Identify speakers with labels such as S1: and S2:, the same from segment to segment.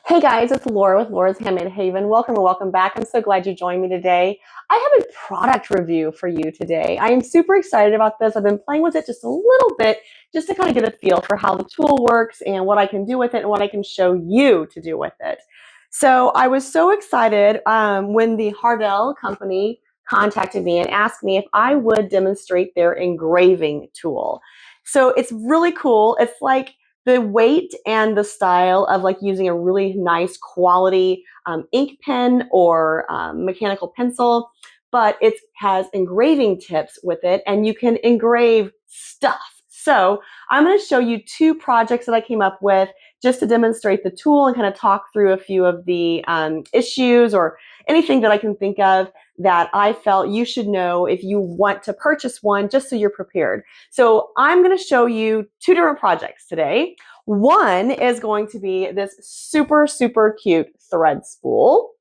S1: Hey guys, it's Laura with Laura's Handmade Haven. Welcome and welcome back. I'm so glad you joined me today. I have a product review for you today. I am super excited about this. I've been playing with it just a little bit just to kind of get a feel for how the tool works and what I can do with it and what I can show you to do with it. So I was so excited when the Hardell company contacted me and asked me if I would demonstrate their engraving tool. So it's really cool. It's like the weight and the style of like using a really nice quality ink pen or mechanical pencil, but it has engraving tips with it and you can engrave stuff. So I'm going to show you two projects that I came up with just to demonstrate the tool and kind of talk through a few of the issues or anything that I can think of that I felt you should know if you want to purchase one, just so you're prepared. So I'm going to show you two different projects today. One is going to be this super, super cute thread spool.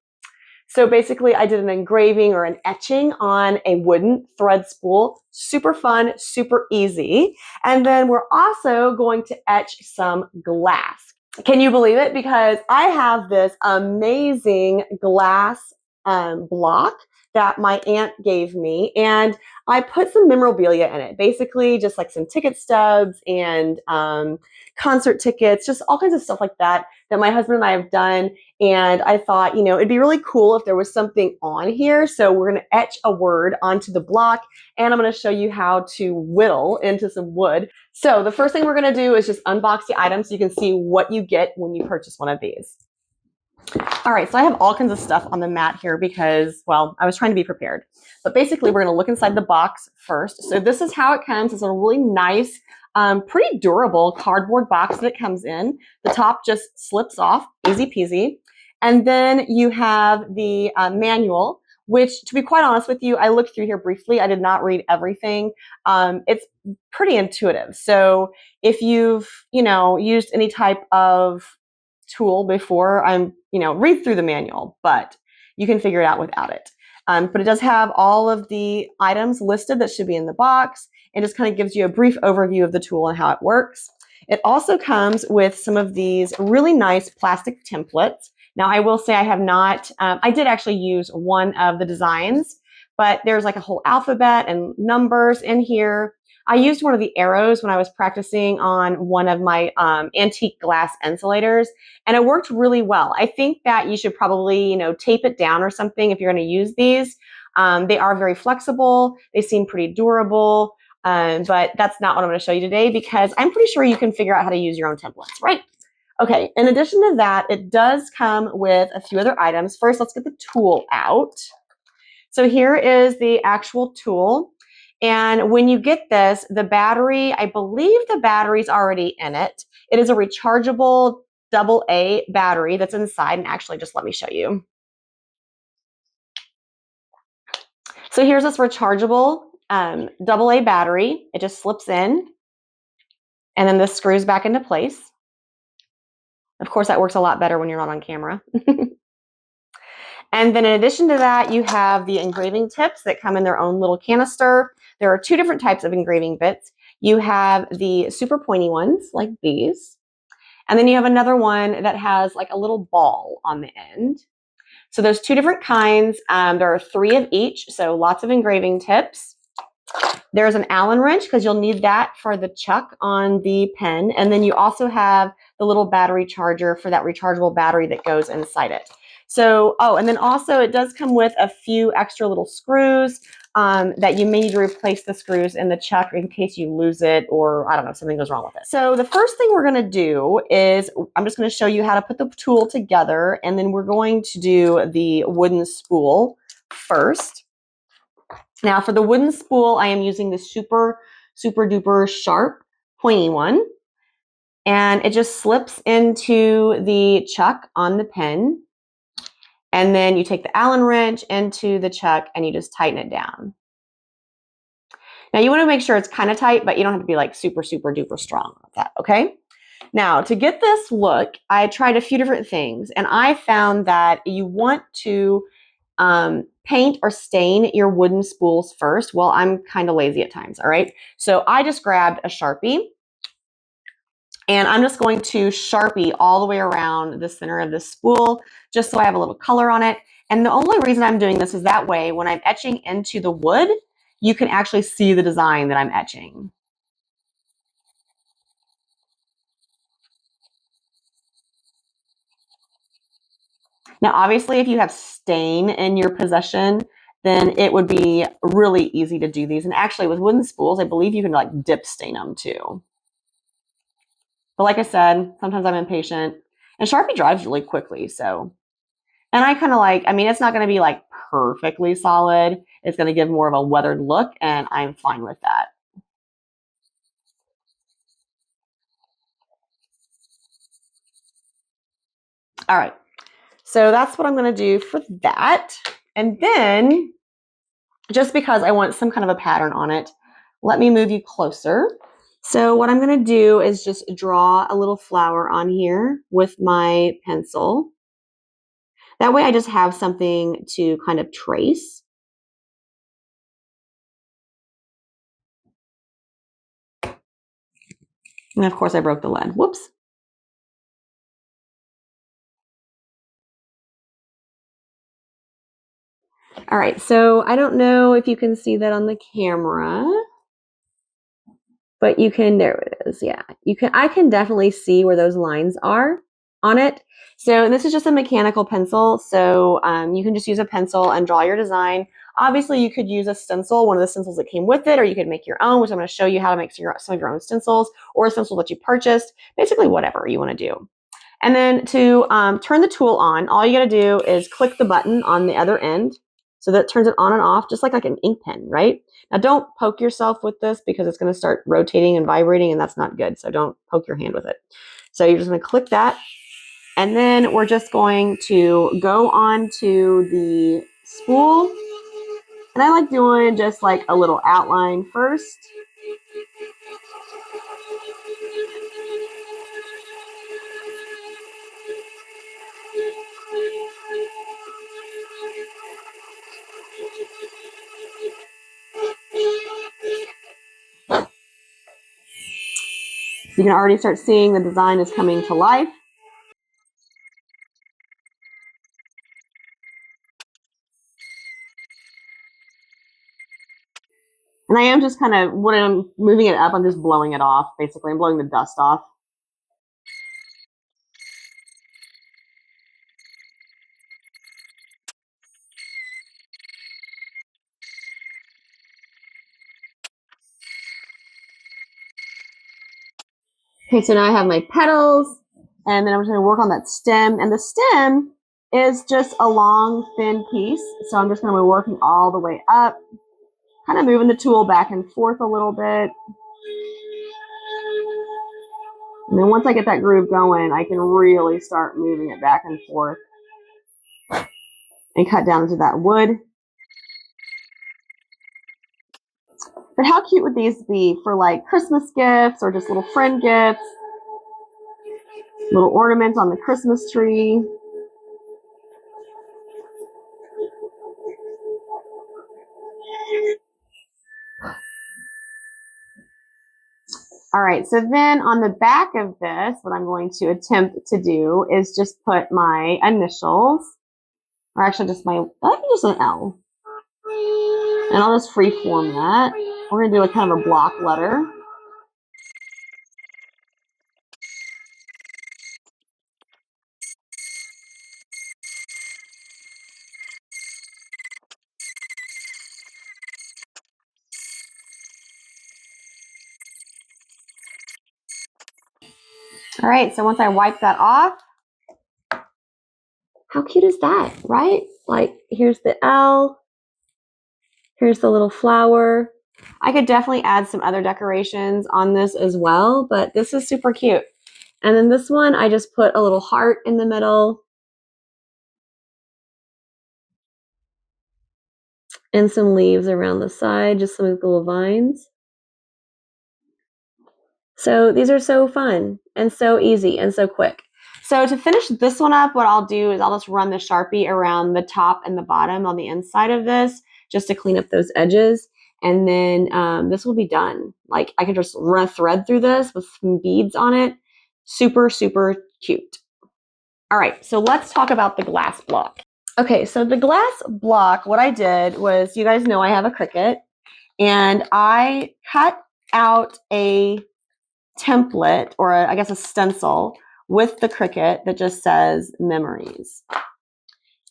S1: So basically I did an engraving or an etching on a wooden thread spool. Super fun, super easy. And then we're also going to etch some glass. Can you believe it? Because I have this amazing glass block that my aunt gave me, and I put some memorabilia in it, basically just like some ticket stubs and concert tickets, just all kinds of stuff like that that my husband and I have done. And I thought, you know, it'd be really cool if there was something on here. So we're going to etch a word onto the block, and I'm going to show you how to whittle into some wood. So the first thing we're going to do is just unbox the item so you can see what you get when you purchase one of these. All right, so I have all kinds of stuff on the mat here because, well, I was trying to be prepared. But basically, we're going to look inside the box first. So this is how it comes. It's a really nice, pretty durable cardboard box that it comes in. The top just slips off, easy peasy. And then you have the manual, which, to be quite honest with you, I looked through here briefly. I did not read everything. It's pretty intuitive. So if you've, used any type of tool before, read through the manual, but you can figure it out without it. But it does have all of the items listed that should be in the box, and just kind of gives you a brief overview of the tool and how it works. It also comes with some of these really nice plastic templates. Now, I will say I have not, I did actually use one of the designs, but there's like a whole alphabet and numbers in here. I used one of the arrows when I was practicing on one of my antique glass insulators, and it worked really well. I think that you should probably, tape it down or something if you're going to use these. They are very flexible. They seem pretty durable, but that's not what I'm going to show you today because I'm pretty sure you can figure out how to use your own templates, right? Okay, in addition to that, it does come with a few other items. First, let's get the tool out. So here is the actual tool. And when you get this, the battery, I believe the battery's already in it. It is a rechargeable AA battery that's inside. And actually, just let me show you. So here's this rechargeable AA battery. It just slips in, and then this screws back into place. Of course, that works a lot better when you're not on camera. And then in addition to that, you have the engraving tips that come in their own little canister. There are two different types of engraving bits. You have the super pointy ones like these. And then you have another one that has like a little ball on the end. So there's two different kinds. There are 3 of each, so lots of engraving tips. There's an Allen wrench because you'll need that for the chuck on the pen. And then you also have the little battery charger for that rechargeable battery that goes inside it. So, and then also it does come with a few extra little screws that you may need to replace the screws in the chuck in case you lose it or, I don't know, something goes wrong with it. So the first thing we're going to do is I'm just going to show you how to put the tool together, and then we're going to do the wooden spool first. Now for the wooden spool, I am using the super, super duper sharp pointy one, and it just slips into the chuck on the pen. And then you take the Allen wrench into the chuck and you just tighten it down. Now you want to make sure it's kind of tight, but you don't have to be like super, super duper strong with that, okay? Now to get this look, I tried a few different things, and I found that you want to paint or stain your wooden spools first. Well, I'm kind of lazy at times, all right? So I just grabbed a Sharpie And I'm just going to Sharpie all the way around the center of the spool, just so I have a little color on it. And the only reason I'm doing this is that way, when I'm etching into the wood, you can actually see the design that I'm etching. Now, obviously, if you have stain in your possession, then it would be really easy to do these. And actually, with wooden spools, I believe you can like dip stain them too. But like I said, sometimes I'm impatient. And Sharpie dries really quickly, so. And I kind of like, I mean, it's not going to be like perfectly solid. It's going to give more of a weathered look, and I'm fine with that. All right. So that's what I'm going to do for that. And then, just because I want some kind of a pattern on it, let me move you closer. So what I'm going to do is just draw a little flower on here with my pencil. That way I just have something to kind of trace. And of course I broke the lead. Whoops. All right, so I don't know if you can see that on the camera, but you can, there it is. Yeah, I can definitely see where those lines are on it. So this is just a mechanical pencil. So you can just use a pencil and draw your design. Obviously you could use a stencil, one of the stencils that came with it, or you could make your own, which I'm going to show you how to make some of your own stencils, or a stencil that you purchased, basically whatever you want to do. And then to turn the tool on, all you got to do is click the button on the other end. So that turns it on and off, just like an ink pen, right? Now don't poke yourself with this because it's going to start rotating and vibrating, and that's not good. So don't poke your hand with it. So you're just going to click that. And then we're just going to go on to the spool. And I like doing just like a little outline first. You can already start seeing the design is coming to life. And I am just kind of, when I'm moving it up, I'm just blowing it off, basically. I'm blowing the dust off. Okay, so now I have my petals, and then I'm just going to work on that stem. And the stem is just a long, thin piece. So I'm just going to be working all the way up, kind of moving the tool back and forth a little bit. And then once I get that groove going, I can really start moving it back and forth and cut down into that wood. But how cute would these be for like Christmas gifts or just little friend gifts? Little ornaments on the Christmas tree. All right, so then on the back of this, what I'm going to attempt to do is just put my initials, or actually just I think just an L. And I'll just freeform that. We're gonna do a kind of a block letter. All right, so once I wipe that off, how cute is that, right? Like, here's the L, here's the little flower. I could definitely add some other decorations on this as well, but this is super cute. And then this one, I just put a little heart in the middle and some leaves around the side, just some little vines. So these are so fun and so easy and so quick. So to finish this one up, what I'll do is I'll just run the Sharpie around the top and the bottom on the inside of this just to clean up those edges. And then this will be done. Like I can just run a thread through this with some beads on it Super, super cute. All right, so let's talk about the glass block. Okay, so the glass block, what I did was, you guys know I have a Cricut, and I cut out a template, or I guess a stencil, with the Cricut that just says memories.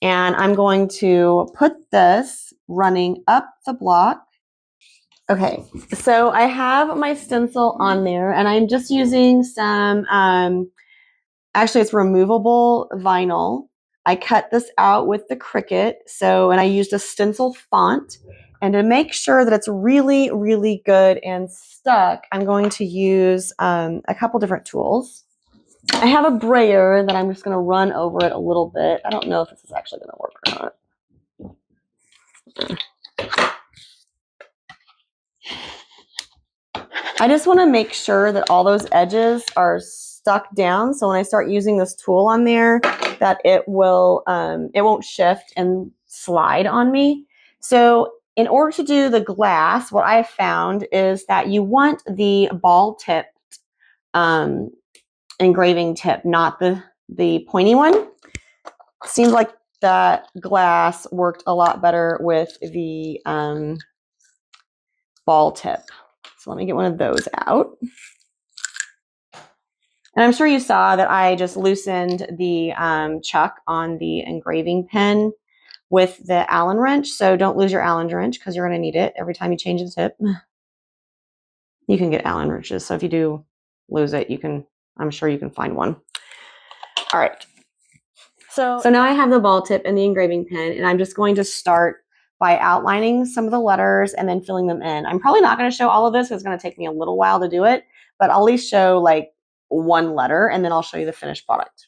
S1: And I'm going to put this running up the block. Okay, so I have my stencil on there, and I'm just using some, actually it's removable vinyl. I cut this out with the Cricut, and I used a stencil font. And to make sure that it's really, really good and stuck, I'm going to use a couple different tools. I have a brayer that I'm just going to run over it a little bit. I don't know if this is actually going to work or not. I just want to make sure that all those edges are stuck down. So when I start using this tool on there, that it won't shift and slide on me. So in order to do the glass, what I found is that you want the ball tipped engraving tip, not the pointy one. Seems like that glass worked a lot better with the ball tip. So let me get one of those out. And I'm sure you saw that I just loosened the chuck on the engraving pen with the Allen wrench. So don't lose your Allen wrench, because you're going to need it every time you change the tip. You can get Allen wrenches. So if you do lose it, I'm sure you can find one. All right. So now I have the ball tip and the engraving pen, and I'm just going to start by outlining some of the letters and then filling them in. I'm probably not going to show all of this. It's going to take me a little while to do it, but I'll at least show like one letter, and then I'll show you the finished product.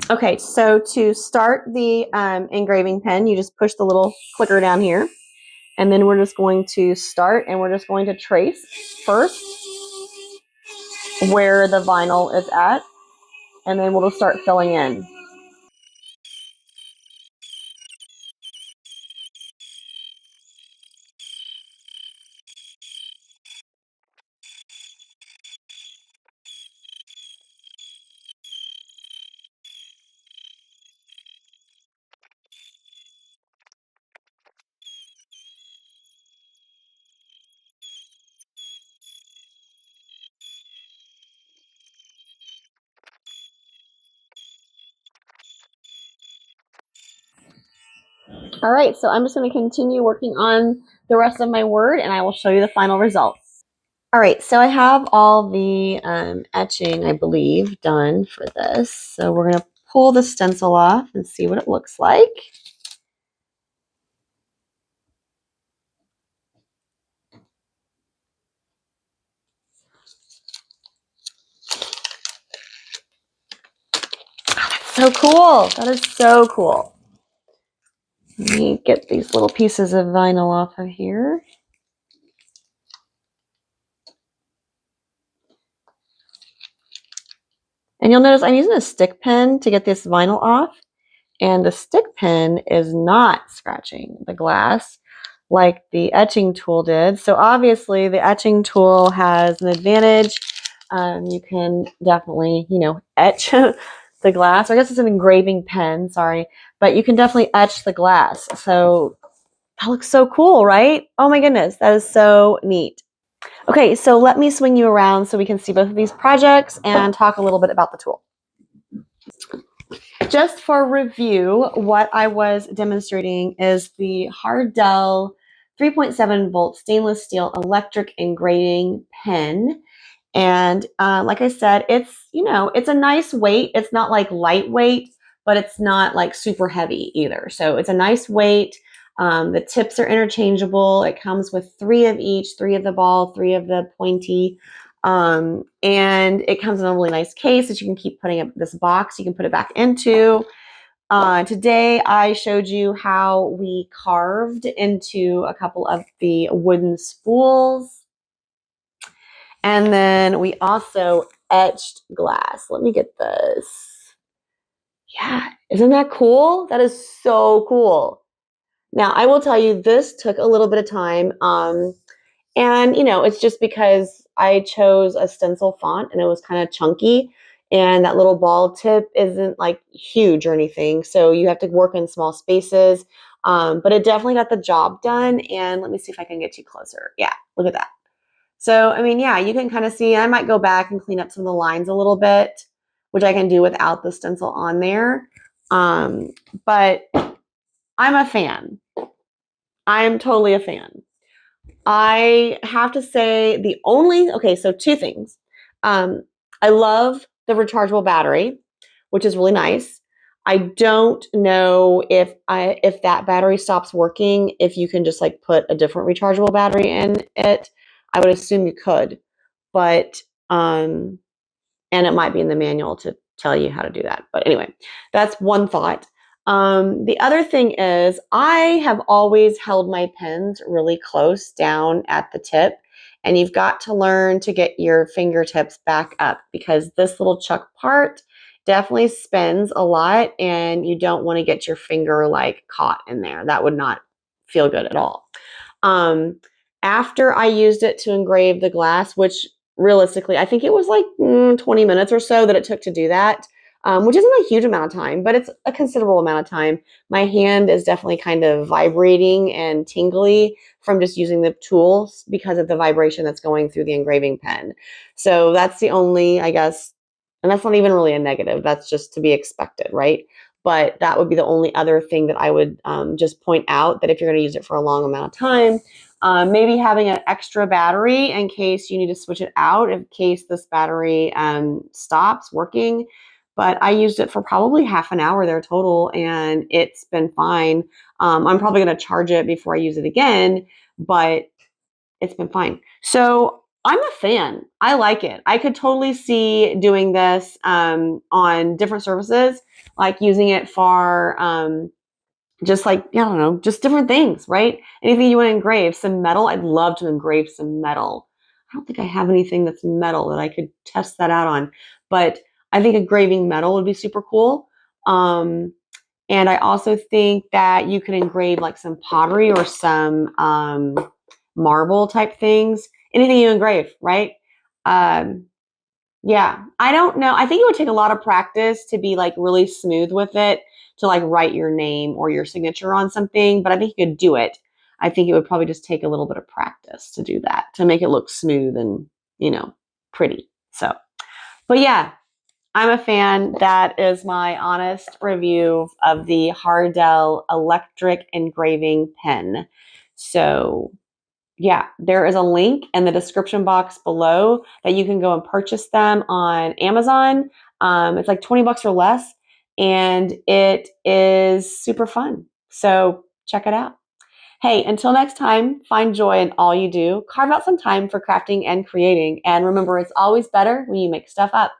S1: Okay, so to start the engraving pen, you just push the little clicker down here, and then we're just going to start, and we're just going to trace first where the vinyl is at, and then we'll just start filling in. All right, so I'm just going to continue working on the rest of my word, and I will show you the final results. All right, so I have all the etching, I believe, done for this. So we're going to pull the stencil off and see what it looks like. So cool. That is so cool. Let me get these little pieces of vinyl off of here. And you'll notice I'm using a stick pen to get this vinyl off. And the stick pen is not scratching the glass like the etching tool did. So obviously the etching tool has an advantage. You can definitely, etch the glass. Or I guess it's an engraving pen, sorry. But you can definitely etch the glass. So that looks so cool, right? Oh my goodness, that is so neat. Okay, so let me swing you around so we can see both of these projects and talk a little bit about the tool. Just for review, what I was demonstrating is the Hardell 3.7 volt stainless steel electric engraving pen. And like I said, it's a nice weight. It's not like lightweight, but it's not like super heavy either. So it's a nice weight. The tips are interchangeable. It comes with 3 of each, 3 of the ball, 3 of the pointy. And it comes in a really nice case that you can keep putting up this box you can put it back into. Today I showed you how we carved into a couple of the wooden spools. And then we also etched glass. Let me get this. Yeah, isn't that cool? That is so cool. Now, I will tell you, this took a little bit of time. And, it's just because I chose a stencil font and it was kind of chunky, and that little ball tip isn't like huge or anything. So you have to work in small spaces. But it definitely got the job done. And let me see if I can get you closer. Yeah, look at that. So, I mean, yeah, you can kind of see, I might go back and clean up some of the lines a little bit, which I can do without the stencil on there. But I'm a fan. I am totally a fan. I have to say okay, so two things. I love the rechargeable battery, which is really nice. I don't know if that battery stops working, if you can just like put a different rechargeable battery in it. I would assume you could, but and it might be in the manual to tell you how to do that. But anyway, that's one thought. The other thing is, I have always held my pens really close down at the tip, and you've got to learn to get your fingertips back up because this little chuck part definitely spins a lot, and you don't want to get your finger like caught in there. That would not feel good at all. Um, After I used it to engrave the glass, which realistically, I think it was like 20 minutes or so that it took to do that, which isn't a huge amount of time, but it's a considerable amount of time. My hand is definitely kind of vibrating and tingly from just using the tools because of the vibration that's going through the engraving pen. So that's the only, I guess, and that's not even really a negative. That's just to be expected, right? But that would be the only other thing that I would just point out, that if you're going to use it for a long amount of time, maybe having an extra battery in case you need to switch it out in case this battery stops working. But I used it for probably half an hour there total, and it's been fine. I'm probably going to charge it before I use it again, but it's been fine. So I'm a fan. I like it. I could totally see doing this on different surfaces, like using it for just like, I don't know, just different things, right? Anything you want to engrave. Some metal. I'd love to engrave some metal. I don't think I have anything that's metal that I could test that out on, but I think engraving metal would be super cool. And I also think that you could engrave like some pottery or some marble type things. Anything you engrave, right? Um, yeah, I don't know. I think it would take a lot of practice to be like really smooth with it, to like write your name or your signature on something, but I think you could do it. I think it would probably just take a little bit of practice to do that, to make it look smooth and, pretty. So, but yeah, I'm a fan. That is my honest review of the Hardell electric engraving pen. So, yeah, there is a link in the description box below that you can go and purchase them on Amazon. It's like 20 bucks or less, and it is super fun. So check it out. Hey, until next time, find joy in all you do. Carve out some time for crafting and creating. And remember, it's always better when you make stuff up.